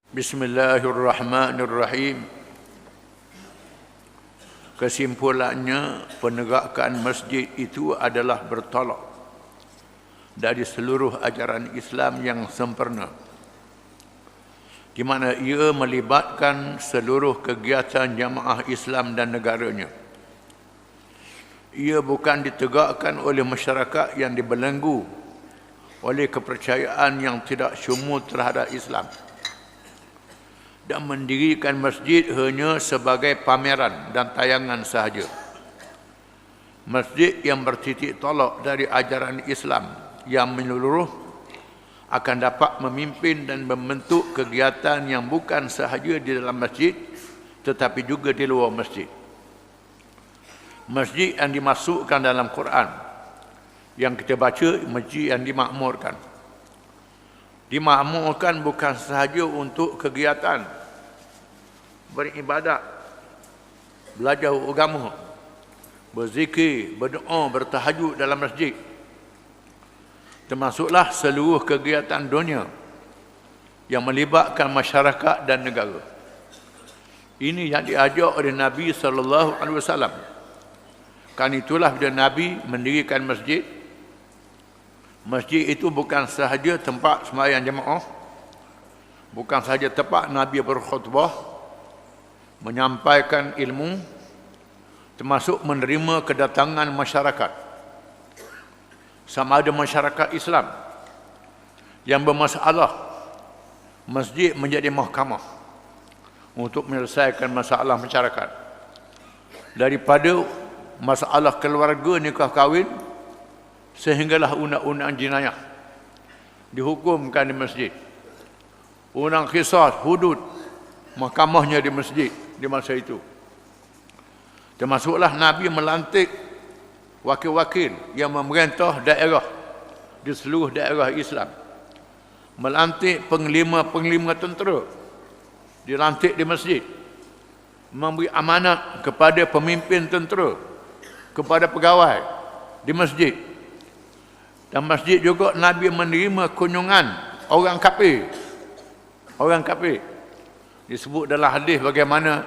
Bismillahirrahmanirrahim. Kesimpulannya, penegakan masjid itu adalah bertolak dari seluruh ajaran Islam yang sempurna, di mana ia melibatkan seluruh kegiatan jamaah Islam dan negaranya. Ia bukan ditegakkan oleh masyarakat yang dibelenggu oleh kepercayaan yang tidak syumul terhadap Islam dan mendirikan masjid hanya sebagai pameran dan tayangan sahaja. Masjid yang bertitik tolak dari ajaran Islam yang menyeluruh akan dapat memimpin dan membentuk kegiatan yang bukan sahaja di dalam masjid tetapi juga di luar masjid. Masjid yang dimasukkan dalam Quran yang kita baca, masjid yang dimakmurkan. Dimakmurkan bukan sahaja untuk kegiatan beribadat, belajar agama, berzikir, berdoa, bertahajud dalam masjid, termasuklah seluruh kegiatan dunia yang melibatkan masyarakat dan negara. Ini yang diajar oleh Nabi SAW. Kan itulah bila Nabi mendirikan masjid. Masjid itu bukan sahaja tempat sembahyang jemaah, bukan sahaja tempat Nabi berkhutbah, menyampaikan ilmu, termasuk menerima kedatangan masyarakat, sama ada masyarakat Islam yang bermasalah. Masjid menjadi mahkamah untuk menyelesaikan masalah masyarakat, daripada masalah keluarga, nikah kahwin, sehinggalah undang-undang jenayah dihukumkan di masjid. Undang qisas, hudud, mahkamahnya di masjid di masa itu. Termasuklah Nabi melantik wakil-wakil yang memerintah daerah di seluruh daerah Islam. Melantik penglima-penglima tentera, dilantik di masjid. Memberi amanat kepada pemimpin tentera, kepada pegawai di masjid. Dan masjid juga Nabi menerima kunjungan orang kafir. Orang kafir disebut dalam hadis bagaimana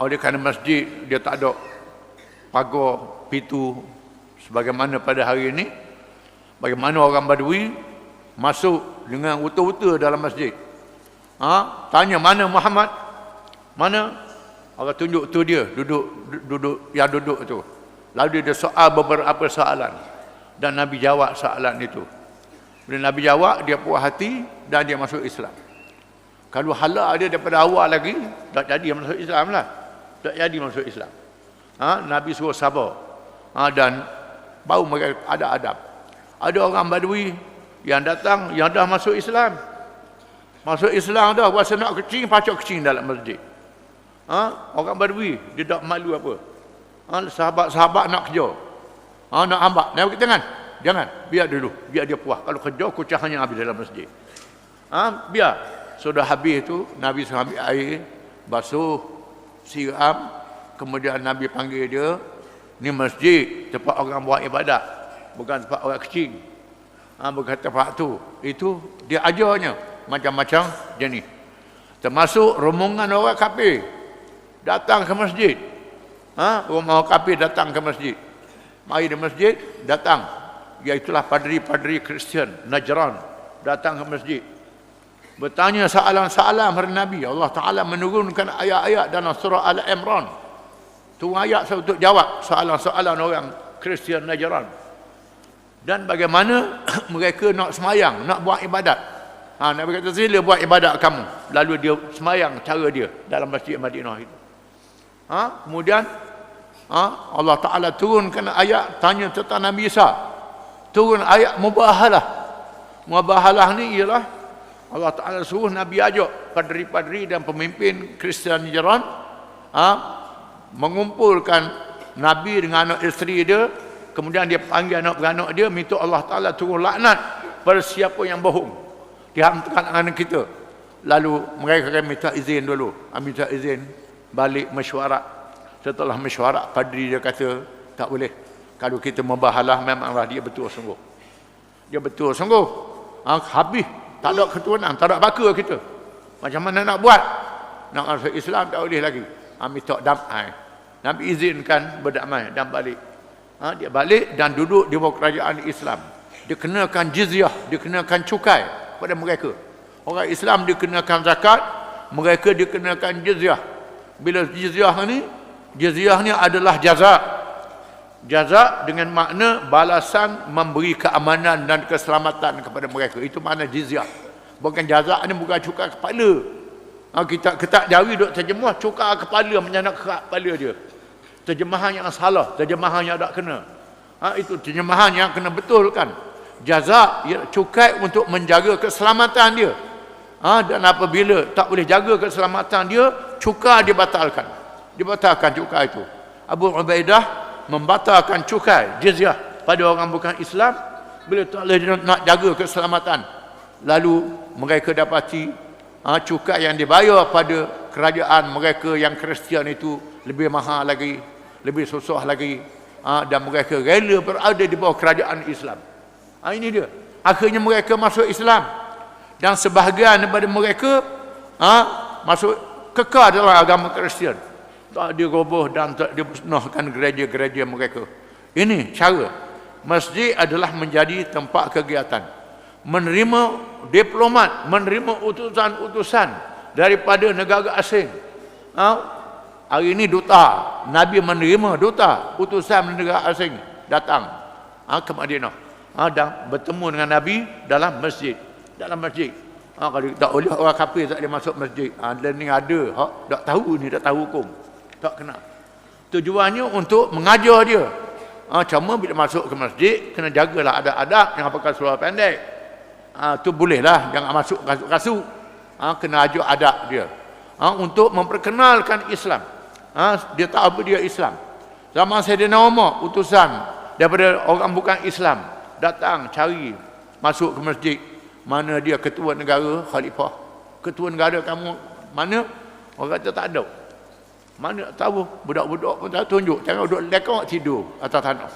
oleh kerana masjid dia tak ada pagar, pintu sebagaimana pada hari ini, bagaimana orang Badui masuk dengan uta-uta dalam masjid. Tanya mana Muhammad? Mana? Orang tunjuk tu dia, duduk yang duduk tu. Lalu dia soal beberapa soalan dan Nabi jawab soalan itu. Bila Nabi jawab, dia puas hati dan dia masuk Islam. Kalau halal dia daripada awal lagi, tak jadi masuk Islam lah. Tak jadi masuk Islam. Nabi suruh sabar. Dan baru mereka ada adab. Ada orang Badui yang datang, yang dah masuk Islam. Masuk Islam dah, rasa nak kecing, pacak kecing dalam masjid. Orang Badui, dia tak malu apa. Sahabat-sahabat nak kerja. Nak hambak, nak bagi tangan. Jangan, biar dulu, biar dia puas. Kalau kerja, kucahannya habis dalam masjid. Biar. Sudah habis itu, Nabi suruh ambil air, basuh, siram, kemudian Nabi panggil dia, ni masjid, tempat orang buat ibadat, bukan tempat orang kecil. Bukan tempat tu. Itu dia ajarnya macam-macam jenis. Termasuk rombongan orang kafir datang ke masjid. Orang kafir datang ke masjid. Mari di masjid, datang. Iaitulah padri-padri Kristian Najran datang ke masjid. Bertanya soalan-soalan kepada Nabi. Allah Ta'ala menurunkan ayat-ayat dalam surah Al-Imran. Itu ayat untuk jawab soalan-soalan orang Kristian Najran. Dan bagaimana mereka nak semayang, nak buat ibadat. Nabi kata, sila buat ibadat kamu. Lalu dia semayang cara dia dalam masjid Madinah itu. Kemudian Allah Ta'ala turunkan ayat tanya tentang Nabi Isa. Turun ayat mubahalah. Mubahalah ni ialah Allah Ta'ala suruh Nabi ajak padri-padri dan pemimpin Kristian Najran mengumpulkan Nabi dengan anak isteri dia. Kemudian dia panggil anak beranak dia, minta Allah Ta'ala turun laknat pada siapa yang bohong di kalangan kita. Lalu mereka akan minta izin dulu, minta izin balik mesyuarat. Setelah mesyuarat, padri dia kata tak boleh. Kalau kita membahalah, memanglah dia betul sungguh. Dia betul sungguh. Habis Tak ada keturunan, tak ada baka kita. Macam mana nak buat? Nak masuk Islam tak boleh lagi. Minta damai. Nabi izinkan berdamai dan balik. Dia balik dan duduk di bawah kerajaan Islam. Dia kenakan jizyah, dia kenakan cukai pada mereka. Orang Islam dikenakan zakat, mereka dikenakan jizyah. Bila jizyah ni adalah jaza. Jaza dengan makna balasan memberi keamanan dan keselamatan kepada mereka. Itu makna jizyah. Bukan jaza ni bukan cukai kepala. Kita ketak jari duk terjemah cukai kepala menyanak kepala dia. Terjemahan yang salah, terjemahan yang tak kena. Itu terjemahan yang kena betulkan. Jaza cukai untuk menjaga keselamatan dia. Dan apabila tak boleh jaga keselamatan dia, cukai dibatalkan. Dibatalkan cukai itu. Abu Ubaidah membatalkan cukai jizyah pada orang bukan Islam bila tak boleh nak jaga keselamatan. Lalu mereka dapati cukai yang dibayar pada kerajaan mereka yang Kristian itu lebih mahal lagi, lebih susah lagi, dan mereka rela berada di bawah kerajaan Islam. Ini dia. Akhirnya mereka masuk Islam dan sebahagian daripada mereka masuk kekal dalam agama Kristian. Tak diroboh dan tak dimusnahkan gereja-gereja mereka. Ini cara. Masjid adalah menjadi tempat kegiatan. Menerima diplomat, menerima utusan-utusan daripada negara asing. Hari ini duta, Nabi menerima duta, utusan negara asing datang ke Madinah. Dan bertemu dengan Nabi dalam masjid. Dalam masjid. Kalau tak boleh orang kafir tak boleh masuk masjid. Dan ni ada hak tak tahu ni, tak tahu hukum. Tak kena. Tujuannya untuk mengajar dia. Cuma bila masuk ke masjid, kena jagalah adab-adab, jangan pakai seluar pendek. Tu bolehlah, jangan masuk kasut-kasut. Kena ajar adab dia. Untuk memperkenalkan Islam. Dia tak apa dia Islam. Zaman Sayyidina Umar, utusan daripada orang bukan Islam datang cari masuk ke masjid. Mana dia ketua negara, khalifah. Ketua negara kamu mana? Orang kata tak ada. Mana tahu, budak-budak pun tak tunjuk. Jangan duduk lekak tidur atas tanah.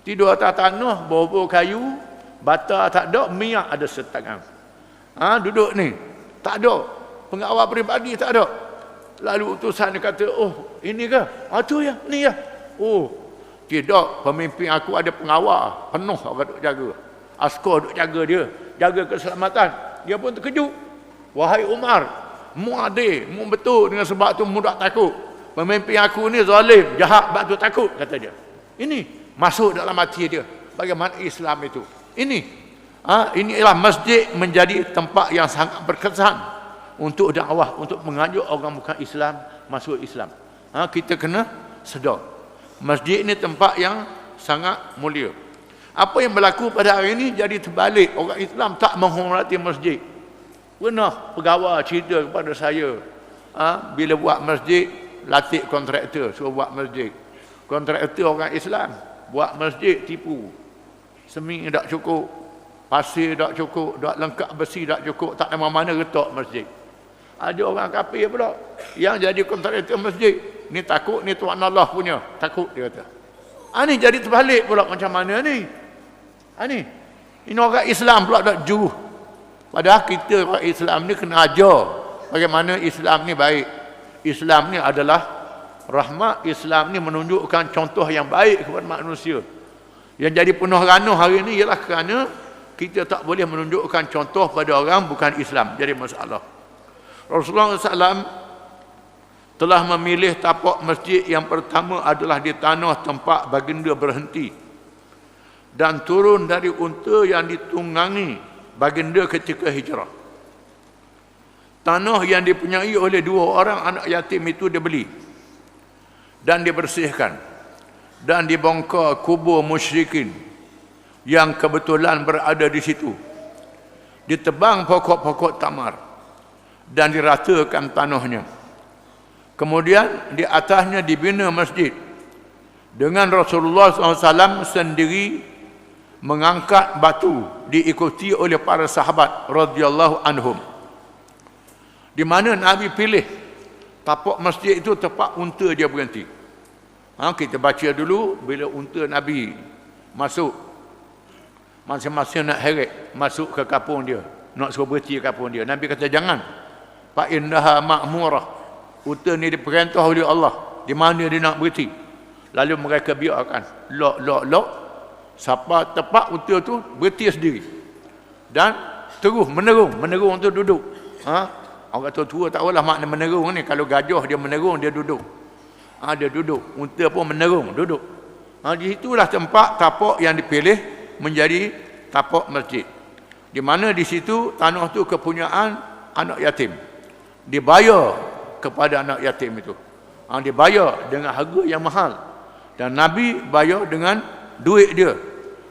Tidur atas tanah, bau-bau kayu, bata tak ada, minyak ada setangan. Duduk ni, tak ada. Pengawal peribadi tak ada. Lalu utusan dia kata, oh ini ke? Tu ya, ni ya. Oh, tidak, pemimpin aku ada pengawal, penuh orang duk jaga. Askar duk jaga dia, jaga keselamatan. Dia pun terkejut. Wahai Umar, mu adil, mu betul dengan sebab tu mu tak takut. Pemimpin aku ni zalim, jahat, sebab tu takut, kata dia. Ini masuk dalam hati dia. Bagaimana Islam itu? Inilah masjid menjadi tempat yang sangat berkesan untuk dakwah, untuk mengajak orang bukan Islam masuk Islam. Kita kena sedar. Masjid ini tempat yang sangat mulia. Apa yang berlaku pada hari ini jadi terbalik. Orang Islam tak menghormati masjid. Pernah pegawai cerita kepada saya, bila buat masjid, latih kontraktor suruh buat masjid. Kontraktor orang Islam buat masjid tipu. Semi tak cukup, pasir tak cukup, tak lengkap besi tak cukup, tak mana-mana retak masjid. Ada orang kafir pula yang jadi kontraktor masjid. Ni takut, ni Tuhan Allah punya, takut dia kata. Ni jadi terbalik pula macam mana ni? Ini orang Islam pula tak juruh. Padahal kita orang Islam ni kena ajar bagaimana Islam ni baik. Islam ni adalah rahmat. Islam ni menunjukkan contoh yang baik kepada manusia. Yang jadi penuh ranah hari ini ialah kerana kita tak boleh menunjukkan contoh pada orang bukan Islam. Jadi masalah. Rasulullah SAW telah memilih tapak masjid yang pertama adalah di tanah tempat baginda berhenti dan turun dari unta yang ditunggangi baginda ketika hijrah. Tanah yang dipunyai oleh dua orang anak yatim itu dibeli dan dibersihkan dan dibongkar kubur musyrikin yang kebetulan berada di situ. Ditebang pokok-pokok tamar dan diratakan tanahnya. Kemudian di atasnya dibina masjid dengan Rasulullah SAW sendiri mengangkat batu, diikuti oleh para sahabat radhiyallahu anhum. Di mana Nabi pilih tapak masjid itu tempat unta dia berhenti. Kita baca dulu bila unta Nabi masuk, masing-masing nak heret masuk ke kampung dia. nak suruh berhenti kat pun dia. Nabi kata jangan. Fa innaha ma'murah. Unta ni diperintah oleh Allah. Di mana dia nak berhenti. Lalu mereka biarkan. Lok. Siapa tepat unta tu berhenti sendiri. Dan terus menerung tu duduk. Orang tua tak tahulah makna menerung ni. Kalau gajah dia menerung, dia duduk. Dia duduk. Unta pun menerung, duduk. Di situlah tempat tapak yang dipilih menjadi tapak masjid. Di mana di situ tanah tu kepunyaan anak yatim. Dibayar kepada anak yatim itu. Dibayar dengan harga yang mahal. Dan Nabi bayar dengan duit dia.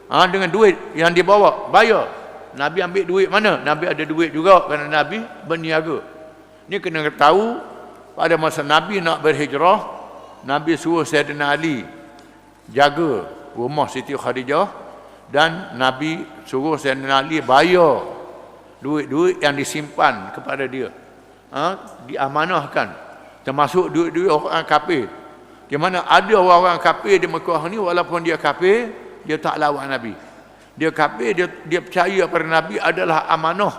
Dengan duit yang dibawa, bayar. Nabi ambil duit mana? Nabi ada duit juga kerana Nabi berniaga. Ni kena tahu pada masa Nabi nak berhijrah, Nabi suruh Sayyidina Ali jaga rumah Siti Khadijah dan Nabi suruh Sayyidina Ali bayar duit-duit yang disimpan kepada dia. Diamanahkan, termasuk duit-duit orang kafir. Di mana ada orang-orang kafir di Mekah ni, walaupun dia kafir, dia tak lawan Nabi. Dia kafir, dia percaya pada Nabi adalah amanah.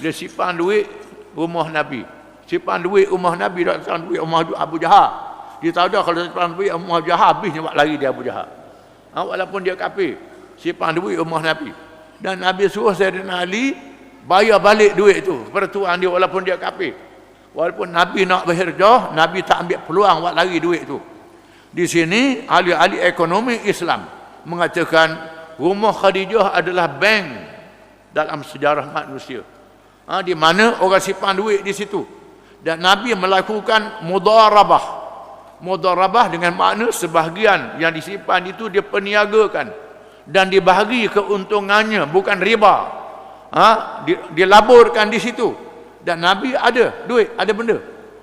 Dia simpan duit rumah Nabi. Simpan duit rumah Nabi, tak simpan duit rumah Abu Jahal. Dia tahu dah kalau simpan duit rumah Abu Jahal, habisnya buat lari dia Abu Jahal. Walaupun dia kafir, simpan duit rumah Nabi. Dan Nabi suruh Sayyidina Ali bayar balik duit itu kepada tuan dia walaupun dia kafir. Walaupun Nabi nak berhijrah, Nabi tak ambil peluang buat lari duit itu. Di sini ahli-ahli ekonomi Islam mengatakan rumah Khadijah adalah bank dalam sejarah manusia. Di mana orang simpan duit di situ. Dan Nabi melakukan mudarabah. Mudarabah dengan makna sebahagian yang disimpan itu dia perniagakan dan dibahagi keuntungannya, bukan riba. Dilaburkan di situ. Dan Nabi ada duit, ada benda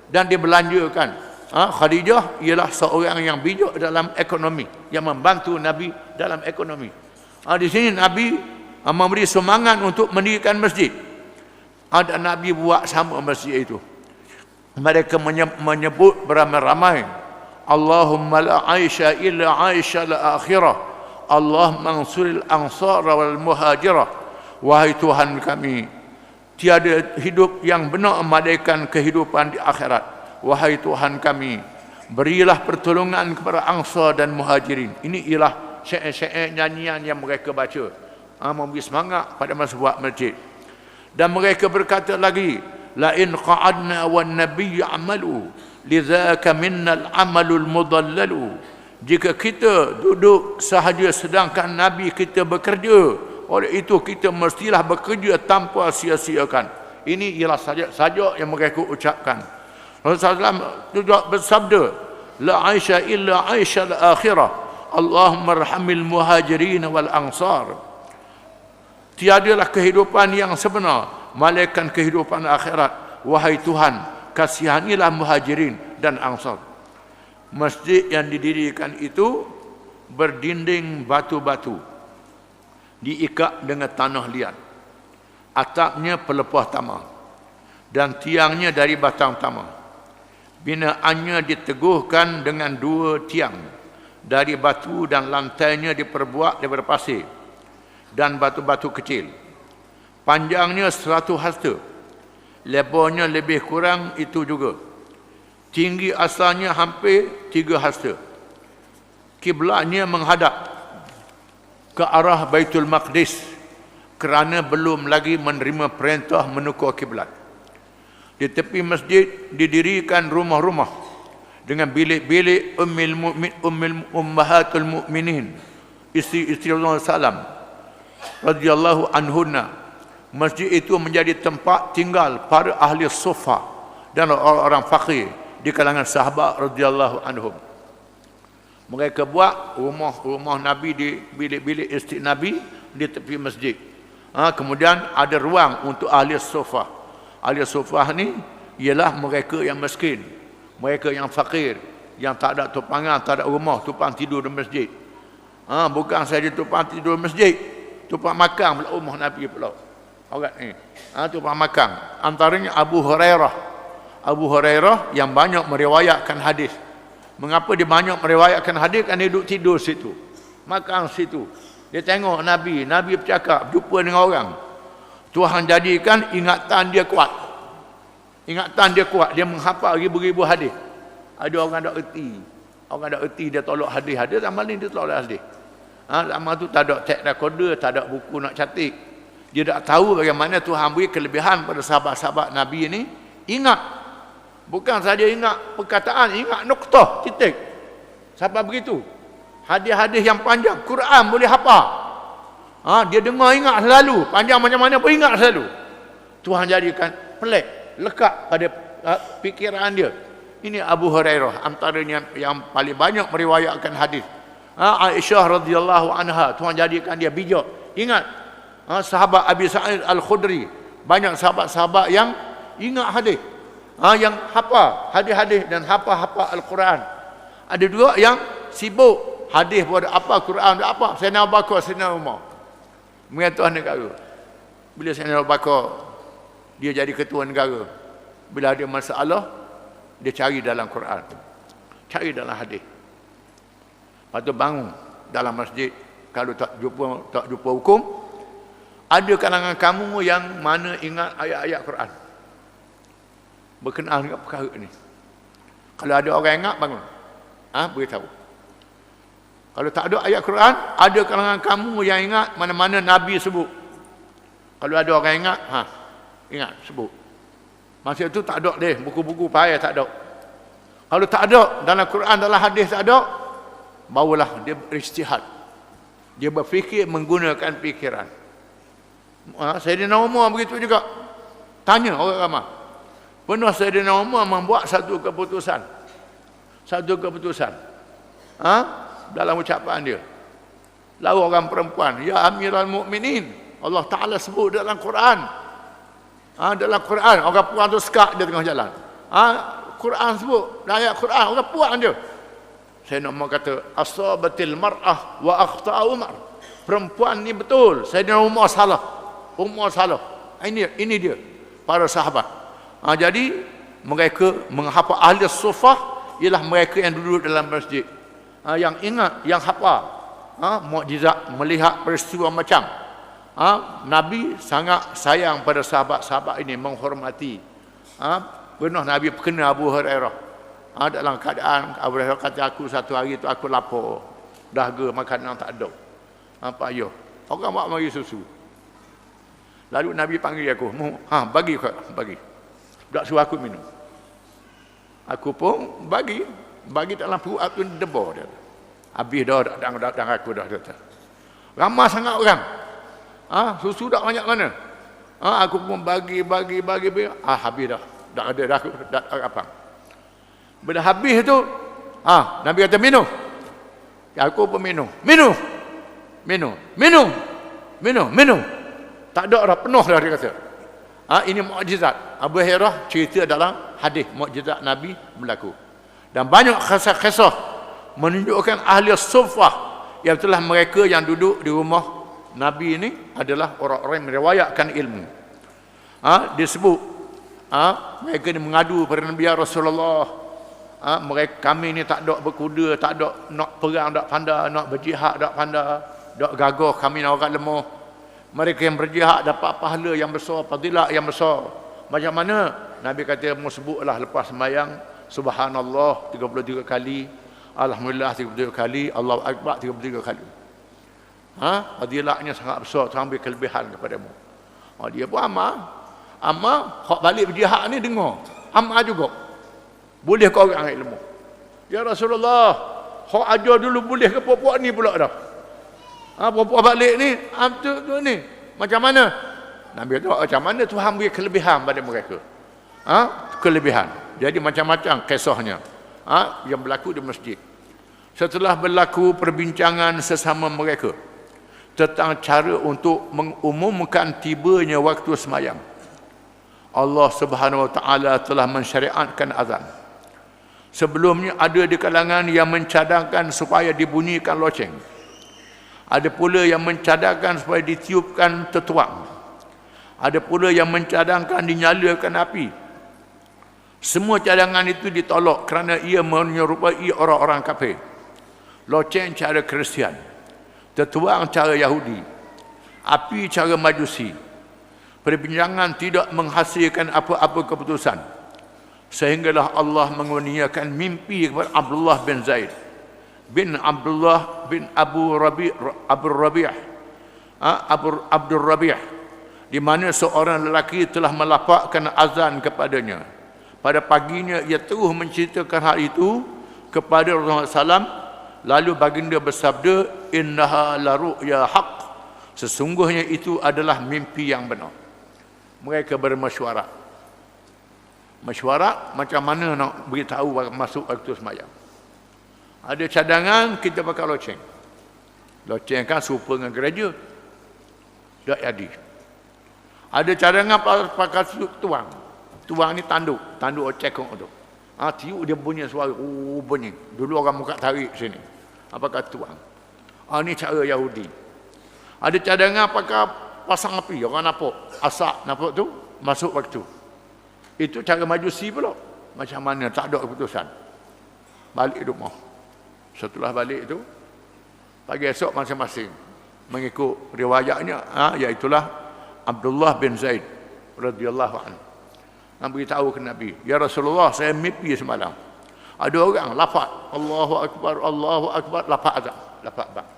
dan dibelanjakan. Khadijah ialah seorang yang bijak dalam ekonomi, yang membantu Nabi dalam ekonomi. Di sini Nabi memberi semangat untuk mendirikan masjid. Dan Nabi buat sama masjid itu. Mereka menyebut beramai-ramai, Allahumma la aisha illa aisha la akhirah, Allah mansuril ansara wal muhajirah. Wahai Tuhan kami, tiada hidup yang benar melainkan kehidupan di akhirat. Wahai Tuhan kami, berilah pertolongan kepada Ansar dan Muhajirin. Ini ialah syair-syair nyanyian yang mereka baca, memberi semangat pada masa buat masjid. Dan mereka berkata lagi, la in qa'adna wan nabiy amalu lidzaka minnal amalul mudallalu. Jika kita duduk sahaja sedangkan Nabi kita bekerja, oleh itu kita mestilah bekerja tanpa sia-siakan. Ini ialah sajak yang mereka ucapkan. Rasulullah juga bersabda, la aisha illa aisha al-akhirah, Allahumma arhamil muhajirin wal ansar. Tiadalah kehidupan yang sebenar malaikat kehidupan akhirat. Wahai Tuhan, kasihanilah muhajirin dan ansar. Masjid yang didirikan itu berdinding batu-batu, diikat dengan tanah liat. Atapnya pelepah tamar dan tiangnya dari batang tamar. Binaannya diteguhkan dengan 2 tiang dari batu dan lantainya diperbuat daripada pasir dan batu-batu kecil. Panjangnya 100 hasta, lebarnya lebih kurang itu juga. Tinggi asalnya hampir 3 hasta. Kiblatnya menghadap ke arah Baitul Maqdis kerana belum lagi menerima perintah menukar kiblat. Di tepi masjid didirikan rumah-rumah dengan bilik-bilik ummahatul mukminin, isteri-isteri Rasulullah SAW radhiyallahu anhunna. Masjid itu menjadi tempat tinggal para ahli sufa dan orang-orang fakir di kalangan sahabat radhiyallahu anhum. Mereka buat rumah Nabi di bilik-bilik isteri Nabi di tepi masjid. Kemudian ada ruang untuk ahli sufa. Ahli sufa ni ialah mereka yang miskin, mereka yang fakir, yang tak ada tumpangan, tak ada rumah, tumpang tidur di masjid. Bukan saja tumpang tidur di masjid, tumpang makan pula rumah Nabi pula. Orang ni, tumpang makan. Antaranya Abu Hurairah. Abu Hurairah yang banyak meriwayatkan hadis. Mengapa dia banyak meriwayatkan hadis? Kerana dia duduk tidur situ, makan situ. Dia tengok Nabi bercakap, jumpa dengan orang. Tuhan jadikan ingatan dia kuat. Ingatan dia kuat, dia menghafal ribu-ribu hadis. Ada orang tak erti. Orang tak erti dia tolak hadis. Ada zaman ni dia tolak hadis. Zaman tu tak ada tape recorder, tak ada buku nak catik. Dia tak tahu bagaimana Tuhan beri kelebihan pada sahabat-sahabat Nabi ini. Ingat. Bukan saja ingat perkataan, ingat noktah, titik. Sampai begitu. Hadis-hadis yang panjang, Quran boleh hafal. Dia dengar ingat selalu, panjang macam mana pun ingat selalu. Tuhan jadikan pelik, lekat pada fikiran dia. Ini Abu Hurairah, antaranya yang paling banyak meriwayatkan hadis. Aisyah radhiyallahu anha, Tuhan jadikan dia bijak. Ingat, sahabat Abi Sa'id Al-Khudri, banyak sahabat-sahabat yang ingat hadis. Yang hafal hadis-hadis dan hafal Al-Quran. Ada juga yang sibuk hadis pun ada apa, Quran ada apa. Sayyidina Abu Bakar, Sayyidina Umar, mengatur negara. Bila Sayyidina Abu Bakar dia jadi ketua negara, bila ada masalah dia cari dalam Quran, cari dalam hadis. Lepas tu bangun dalam masjid. Kalau tak jumpa hukum, ada kalangan kamu yang mana ingat ayat-ayat Quran berkenaan dengan perkara ni. Kalau ada orang ingat, bangun, beritahu. Kalau tak ada ayat Quran, ada kalangan kamu yang ingat mana-mana Nabi sebut. Kalau ada orang ingat, ingat sebut. Masa itu tak ada deh, buku-buku payah tak ada. Kalau tak ada dalam Quran, dalam hadis tak ada, barulah dia berijtihad. Dia berfikir menggunakan fikiran. Sayyidina Umar begitu juga. Tanya orang ramai. Pernah Sayyidina Umar membuat satu keputusan. Dalam ucapan dia. Lalu orang perempuan, ya Amirul Mukminin, Allah Ta'ala sebut dalam Quran. Dalam Quran, orang perempuan tu sekat dia tengah jalan. Quran sebut, ayat Quran, orang puan dia. Sayyidina Umar kata, asabatil mar'ah wa akhta'a Umar. Perempuan ni betul, Sayyidina Umar salah. Umar salah. Ini dia, para sahabat. Jadi mereka menghafal, ahli sufah ialah mereka yang duduk dalam masjid, yang ingat, yang hafal mukjizat, melihat peristiwa macam. Nabi sangat sayang pada sahabat-sahabat ini, menghormati. Pernah Nabi kena Abu Hurairah dalam keadaan Abu Hurairah kata, aku satu hari tu aku lapar, dahaga, makanan tak ada. Apa ayah? Orang buat mari susu. Lalu Nabi panggil aku, bagi. Tak suruh aku minum. Aku pun bagi dalam perut aku debar dia. Habis dah aku dah kata. Ramai sangat orang. Susu tak banyak mana. Aku pun bagi. Habis dah. Tak ada aku dah apa. Bila habis tu, Nabi kata minum. Aku pun minum. Minum. Tak ada dah, penuh dah dia kata. Ini mukjizat. Abu Hurairah cerita dalam hadis mukjizat Nabi berlaku. Dan banyak kisah-kisah menunjukkan ahli sufah, iaitu mereka yang duduk di rumah Nabi ini adalah orang-orang yang meriwayatkan ilmu. Disebut mereka ni mengadu pada Nabi Rasulullah. Kami ni tak ada berkuda, tak ada nak perang tak pandai, nak berjihad tak pandai, tak gagah, kami ni orang lemah. Mereka yang berjihad dapat pahala yang besar, fadilah yang besar. Macam mana? Nabi kata, mu sebutlah lepas sembahyang, subhanallah 33 kali, alhamdulillah 33 kali, Allahu akbar 33 kali. Fadilahnya sangat besar, Tuhan beri kelebihan kepadamu. Dia pun amal. Hak balik berjihad ni dengar. Amal juga. Boleh ke orang ilmu? Ya Rasulullah, hak ajar dulu boleh ke puak-puak ni pula dah? Puak-puak balik ni, tu ni. Macam mana? Nabi kata, macam mana Tuhan beri kelebihan pada mereka? Kelebihan. Jadi macam-macam kisahnya. Yang berlaku di masjid. Setelah berlaku perbincangan sesama mereka tentang cara untuk mengumumkan tibanya waktu sembahyang, Allah Subhanahu Wa Taala telah mensyariatkan azan. Sebelumnya ada di kalangan yang mencadangkan supaya dibunyikan loceng. Ada pula yang mencadangkan supaya ditiupkan tetuang. Ada pula yang mencadangkan dinyalakan api. Semua cadangan itu ditolak kerana ia menyerupai orang-orang kafir. Loceng cara Kristian, tetuang cara Yahudi, api cara Majusi. perbincangan tidak menghasilkan apa-apa keputusan. Sehinggalah Allah mengurniakan mimpi kepada Abdullah bin Zaid bin Abdullah bin Abdul Rabi', di mana seorang lelaki telah melafazkan azan kepadanya. Pada paginya ia terus menceritakan hal itu kepada Rasulullah SAW. Lalu baginda bersabda, innaha la ru'ya haqq, sesungguhnya itu adalah mimpi yang benar. Mereka bermesyuarat. Mesyuarat macam mana nak beritahu masuk waktu sembahyang. Ada cadangan, kita pakai loceng. Loceng kan serupa dengan gereja. Tak jadi. Ada cadangan pakai tuang. Tuang ni tanduk ocekong tu. Tiup dia bunyi suara, bunyi. Dulu orang muka tarik sini. Apakah tuang? Ni cara Yahudi. Ada cadangan pakai pasang api, orang nampak asap nampak tu masuk waktu. Itu cara Majusi pula. Macam mana tak ada keputusan. Balik rumah. Setelah balik itu, pagi esok masing-masing mengikut riwayatnya, iaitulah Abdullah bin Zaid radhiyallahu anhu. Nabi beritahu ke Nabi, ya Rasulullah, saya mimpi semalam. Ada orang lafaz Allahu akbar, lafaz azan, lafaz bang.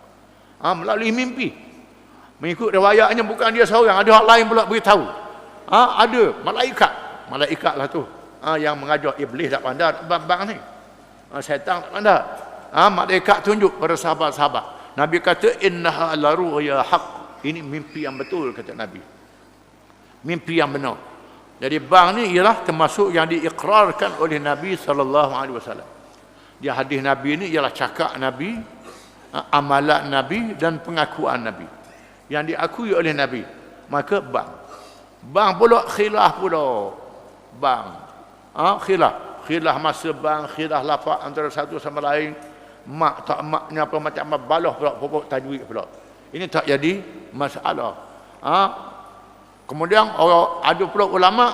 Melalui mimpi. Mengikut riwayatnya bukan dia seorang, ada orang lain pula beritahu. Ada malaikat lah tu. Yang mengajar iblis tak pandai bang ni. Syaitan tak pandai. Malaikat tunjuk pada sahabat-sahabat. Nabi kata innaha la ru'ya haqq. Ini mimpi yang betul, kata Nabi. Mimpi yang benar. Jadi bang ni ialah termasuk yang diikrarkan oleh Nabi SAW. Di hadis Nabi ni ialah cakap Nabi, amalan Nabi dan pengakuan Nabi. Yang diakui oleh Nabi. Maka bang. Bang pula khilaf pula. Bang. Khilaf masa bang, khilaf lafaz antara satu sama lain. Mak tak maknya apa macam balah pula, pokok tajwid pula. Ini tak jadi masalah. Kemudian ada pula ulama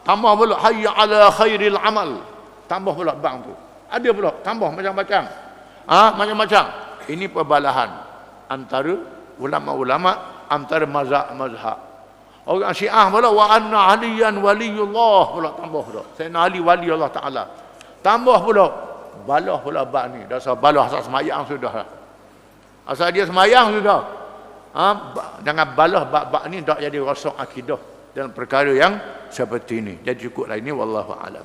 tambah pula hayya ala khairil amal. Tambah pula bang tu. Ada pula tambah macam-macam. Macam-macam. Ini perbalahan antara ulama-ulama, antara mazhab. Orang Syiah pula wa anna aliyan waliyullah pula tambah pula. Sayyidina Ali wali Allah Taala. Tambah pula balah pula bab ni. Dasar balah asal semayang sudah. Asal dia semayang sudah. Dengan balah bab-bab ni tak jadi rosak akidah dan perkara yang seperti ini. Jadi cukuplah ini, wallahu a'lam.